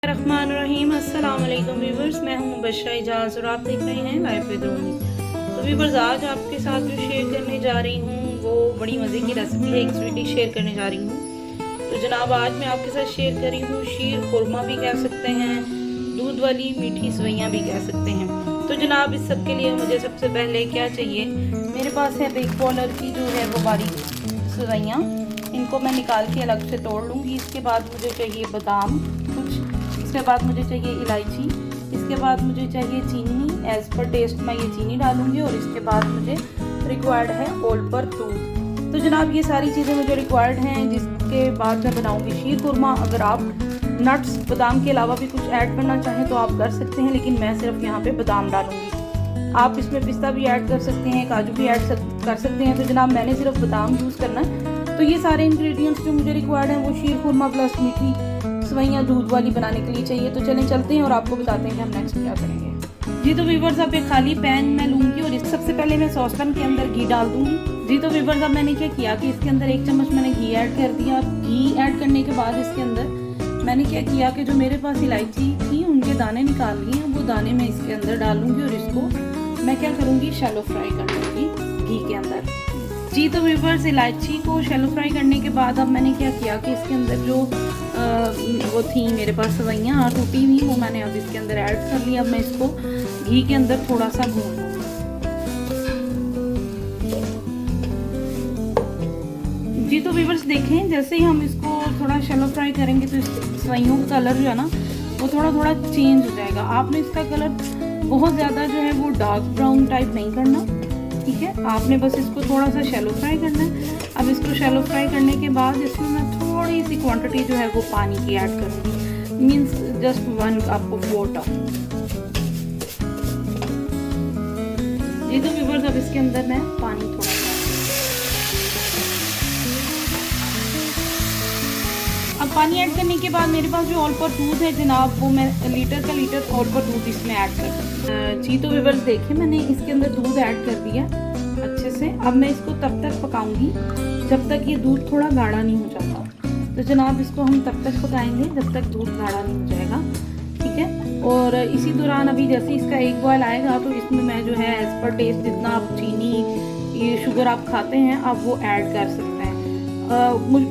रहमान अस्सलाम वालेकुम व्यूवर्स, मैं हूं मुबशरा इजाज़ और आप देख रहे हैं लाइफ विद रूमी। तो व्यूवर्स, आज आपके साथ जो शेयर करने जा रही हूं वो बड़ी मज़े की रेसिपी है, एक स्वीट डिश शेयर करने जा रही हूं। तो जनाब, आज मैं आपके साथ शेयर कर रही हूं शीर खुरमा भी कह सकते हैं, दूध वाली मीठी सवैयाँ भी कह सकते हैं। तो जनाब, इस सब के लिए मुझे सबसे पहले क्या चाहिए, मेरे पास है बिग बॉलर की जो है वो बारीक सवैयाँ, इनको मैं निकाल के अलग से तोड़ लूँगी। इसके बाद मुझे चाहिए बादाम कुछ, इसके बाद मुझे चाहिए इलायची, इसके बाद मुझे चाहिए चीनी, एज़ पर टेस्ट मैं ये चीनी डालूँगी, और इसके बाद मुझे रिक्वायर्ड है ओल पर दूध। तो जनाब, ये सारी चीज़ें मुझे रिक्वायर्ड हैं, जिसके बाद मैं बनाऊँगी शीर खुरमा। अगर आप नट्स बादाम के अलावा भी कुछ ऐड करना चाहें तो आप कर सकते हैं, लेकिन मैं सिर्फ यहाँ पे बादाम डालूँगी। आप इसमें पिस्ता भी ऐड कर सकते हैं, काजू भी ऐड कर सकते हैं। तो जनाब, मैंने सिर्फ बादाम यूज़ करना है। तो ये सारे इंग्रेडिएंट्स जो मुझे रिक्वायर्ड हैं वो शीर खुरमा प्लस मीठी सवैयाँ दूध वाली बनाने के लिए चाहिए। तो चलें चलते हैं और आपको बताते हैं कि हम नेक्स्ट क्या करेंगे। जी तो व्यूवर्स, अब एक खाली पैन मैं लूँगी और सबसे पहले मैं सॉसपैन के अंदर घी डाल दूँगी। जी तो व्यूवर्स, अब मैंने क्या किया कि इसके अंदर 1 चम्मच मैंने घी ऐड कर दिया। घी ऐड करने के बाद इसके अंदर मैंने क्या किया कि जो मेरे पास इलायची थी उनके दाने निकाल लिए, वो दाने मैं इसके अंदर डालूँगी और इसको मैं क्या करूँगी, शैलो फ्राई कर लूँगी घी के अंदर। जी तो व्यूवर्स, इलायची को शैलो फ्राई करने के बाद अब मैंने क्या किया कि इसके अंदर जो वो थी मेरे पास सवैयाँ टूटी हुई, वो मैंने अब इसके अंदर ऐड कर लिया। अब मैं इसको घी के अंदर थोड़ा सा भून लूँगी। जी तो व्यूवर्स, देखें जैसे ही हम इसको थोड़ा शैलो फ्राई करेंगे तो इस सवैयों का कलर जो है ना वो थोड़ा थोड़ा चेंज हो जाएगा। आपने इसका कलर बहुत ज़्यादा जो है वो डार्क ब्राउन टाइप नहीं करना, ठीक है। आपने बस इसको थोड़ा सा शैलो फ्राई करना है। अब इसको शैलो फ्राई करने के बाद इसमें मैं थोड़ी सी क्वांटिटी जो है वो पानी की ऐड करूँगी, means just 1 cup of water. ये तो व्यूवर्स, अब इसके अंदर मैं पानी थोड़ा सा, अब पानी ऐड करने के बाद मेरे पास जो ऑल पर दूध है जनाब, वो मैं लीटर का लीटर ऑल पर दूध इसमें ऐड कर दूँ। जी तो व्यूवर्स, देखिए मैंने इसके अंदर दूध ऐड कर दिया अच्छे से। अब मैं इसको तब तक पकाऊंगी जब तक ये दूध थोड़ा गाढ़ा नहीं हो जाता। तो जनाब, इसको हम तब तक पकाएंगे जब तक दूध गाढ़ा नहीं हो जाएगा, ठीक है। और इसी दौरान अभी जैसे इसका एक बॉयल आएगा तो इसमें मैं जो है एज़ पर टेस्ट जितना आप चीनी ये शुगर आप खाते हैं आप वो ऐड कर सकते हैं।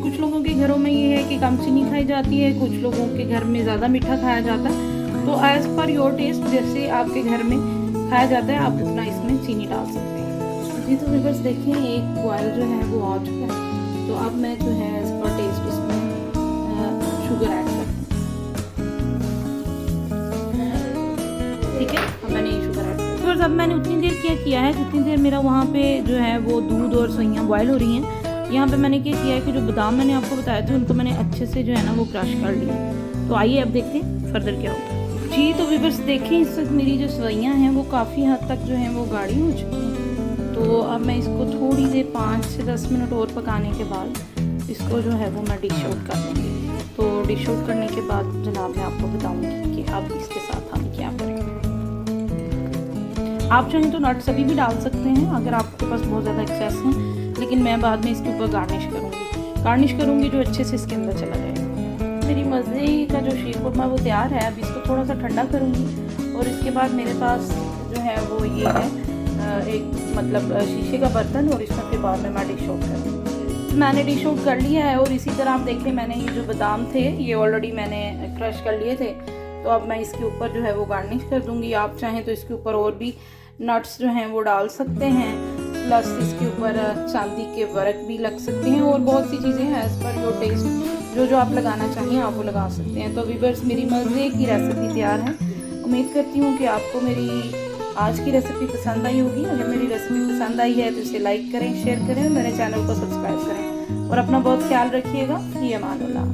कुछ लोगों के घरों में ये है कि कम चीनी खाई जाती है, कुछ लोगों के घर में ज़्यादा मीठा खाया जाता है। तो एज़ पर योर टेस्ट, जैसे आपके घर में खाया जाता है आप उतना इसमें चीनी डाल सकते हैं। जी तो व्यूवर्स, देखिए एक बॉयल जो है वो आ चुका है। तो अब मैं जो है एज़ पर टेस्ट इसमें शुगर ऐड कर दूँ, ठीक है। अब मैंने ये शुगर ऐड कर दिया। अब मैंने उतनी देर क्या किया है जितनी देर मेरा वहाँ पे जो है वो दूध और सवैयाँ बॉयल हो रही हैं। यहाँ पे मैंने क्या किया है कि जो बादाम मैंने आपको बताया था उनको मैंने अच्छे से जो है ना वो क्रश कर लिया। तो आइए अब देखते हैं फर्दर क्या होगा। जी तो व्यूवर्स, देखें इस वक्त मेरी जो सवैयाँ हैं वो काफ़ी हद तक जो है वो गाढ़ी हो चुकी हैं। तो अब मैं इसको थोड़ी देर 5 से 10 मिनट और पकाने के बाद इसको जो है वो मैं डिश आउट कर लूँगी। तो डिश आउट करने के बाद जनाब मैं आपको बताऊँगी कि अब इसके साथ हम क्या करेंगे। आप चाहें तो नट्स अभी भी डाल सकते हैं अगर आपके पास बहुत ज़्यादा एक्सेस हैं, लेकिन मैं बाद में इसके ऊपर गार्निश करूँगी जो अच्छे से इसके अंदर चला जाएगा। मेरी मज़े का जो शीर खुरमा वो तैयार है। अब इसको थोड़ा सा ठंडा करूँगी और इसके बाद मेरे पास जो है वो ये है एक मतलब शीशे का बर्तन, और इसमें फिर बाद में मैं डिश आउट करूँगी। मैंने डिश आउट कर लिया है। और इसी तरह आप देखें मैंने ये जो बादाम थे ये ऑलरेडी मैंने क्रश कर लिए थे। तो अब मैं इसके ऊपर जो है वो गार्निश कर दूँगी। आप चाहें तो इसके ऊपर और भी नट्स जो हैं वो डाल सकते हैं, प्लस इसके ऊपर चांदी के वर्क भी लग सकते हैं, और बहुत सी चीज़ें हैं एज़ पर योर टेस्ट, जो आप लगाना चाहिए आप वो लगा सकते हैं। तो व्यूवर्स, मेरी मज़े की रेसिपी तैयार है। उम्मीद करती हूँ कि आपको मेरी आज की रेसिपी पसंद आई होगी। अगर मेरी रेसिपी पसंद आई है तो इसे लाइक करें, शेयर करें, मेरे चैनल को सब्सक्राइब करें और अपना बहुत ख्याल रखिएगा। ये अमान अल्लाह।